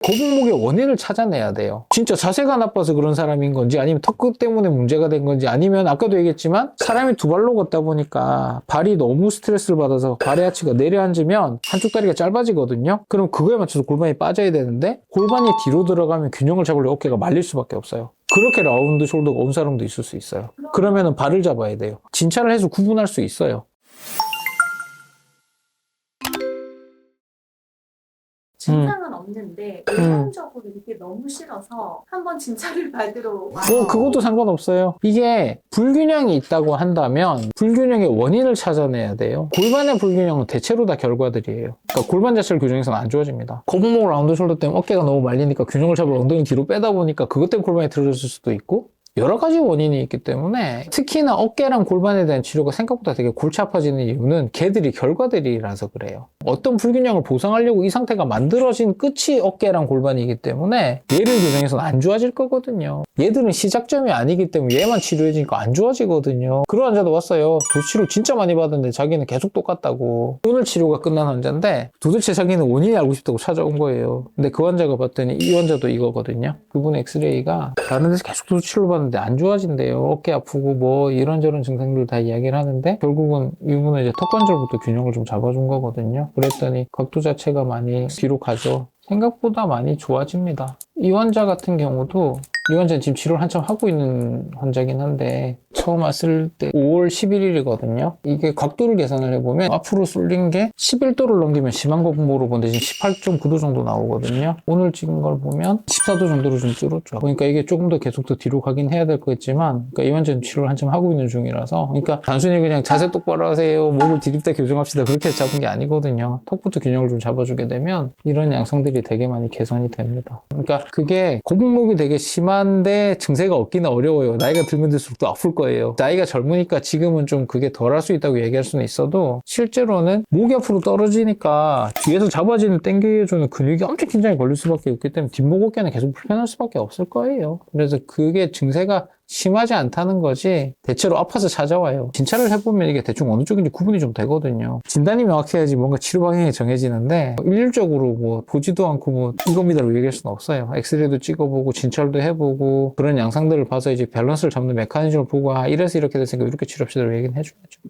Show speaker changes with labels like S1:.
S1: 거북목의 원인을 찾아내야 돼요. 진짜 자세가 나빠서 그런 사람인 건지, 아니면 턱끝 때문에 문제가 된 건지, 아니면 아까도 얘기했지만 사람이 두 발로 걷다 보니까 발이 너무 스트레스를 받아서 발의 하치가 내려앉으면 한쪽 다리가 짧아지거든요. 그럼 그거에 맞춰서 골반이 빠져야 되는데 골반이 뒤로 들어가면 균형을 잡으려고 어깨가 말릴 수밖에 없어요. 그렇게 라운드 숄더가 온 사람도 있을 수 있어요. 그러면은 발을 잡아야 돼요. 진찰을 해서 구분할 수 있어요.
S2: 증상은 없는데 외형적으로 이게 너무 싫어서 한번 진찰을 받으러 와요.
S1: 그것도 상관없어요. 이게 불균형이 있다고 한다면 불균형의 원인을 찾아내야 돼요. 골반의 불균형은 대체로 다 결과들이에요. 그러니까 골반 자체를 교정해서는 안 좋아집니다. 거북목 라운드 숄더 때문에 어깨가 너무 말리니까 균형을 잡으러 엉덩이 뒤로 빼다 보니까 그것 때문에 골반이 틀어졌을 수도 있고, 여러 가지 원인이 있기 때문에 특히나 어깨랑 골반에 대한 치료가 생각보다 되게 골치 아파지는 이유는 걔들이 결과들이라서 그래요. 어떤 불균형을 보상하려고 이 상태가 만들어진 끝이 어깨랑 골반이기 때문에 얘를 교정해서는 안 좋아질 거거든요. 얘들은 시작점이 아니기 때문에 얘만 치료해주니까 안 좋아지거든요. 그런 환자도 왔어요. 도치료 진짜 많이 받았는데 자기는 계속 똑같다고. 오늘 치료가 끝난 환자인데 도대체 자기는 원인이 알고 싶다고 찾아온 거예요. 근데 그 환자가 봤더니 이 환자도 이거거든요. 그분의 엑스레이가 다른 데서 계속 도치료를 받는데 안 좋아진대요. 어깨 아프고 뭐 이런저런 증상들 다 이야기를 하는데 결국은 이분은 이제 턱관절부터 균형을 좀 잡아준 거거든요. 그랬더니 각도 자체가 많이 뒤로 가죠. 생각보다 많이 좋아집니다. 이 환자 같은 경우도 이 환자는 지금 치료를 한참 하고 있는 환자긴 한데 처음 왔을 때 5월 11일이거든요. 이게 각도를 계산을 해보면 앞으로 쏠린 게 11도를 넘기면 심한 거북목으로 보는데 지금 18.9도 정도 나오거든요. 오늘 찍은 걸 보면 14도 정도로 좀 줄었죠. 그러니까 이게 조금 더 계속 더 뒤로 가긴 해야 될 거겠지만, 그러니까 이 환자는 치료를 한참 하고 있는 중이라서, 그러니까 단순히 그냥 자세 똑바로 하세요, 목을 디립다 교정합시다 그렇게 잡은 게 아니거든요. 턱부터 균형을 좀 잡아주게 되면 이런 양상들이 되게 많이 개선이 됩니다. 그러니까 그게 거북목이 되게 심한데 증세가 없기는 어려워요. 나이가 들면 들수록 또 아플 거예요. 나이가 젊으니까 지금은 좀 그게 덜 할 수 있다고 얘기할 수는 있어도 실제로는 목이 앞으로 떨어지니까 뒤에서 잡아주는 당겨주는 근육이 엄청 긴장이 걸릴 수밖에 없기 때문에 뒷목 어깨는 계속 불편할 수밖에 없을 거예요. 그래서 그게 증세가 심하지 않다는 거지 대체로 아파서 찾아와요. 진찰을 해보면 이게 대충 어느 쪽인지 구분이 좀 되거든요. 진단이 명확해야지 뭔가 치료 방향이 정해지는데 일률적으로 뭐 보지도 않고 뭐 이겁니다라고 얘기할 수는 없어요. 엑스레이도 찍어보고 진찰도 해보고 그런 양상들을 봐서 이제 밸런스를 잡는 메커니즘을 보고 이래서 이렇게 됐으니까 이렇게 치료합시다라고 얘기는 해줘야죠.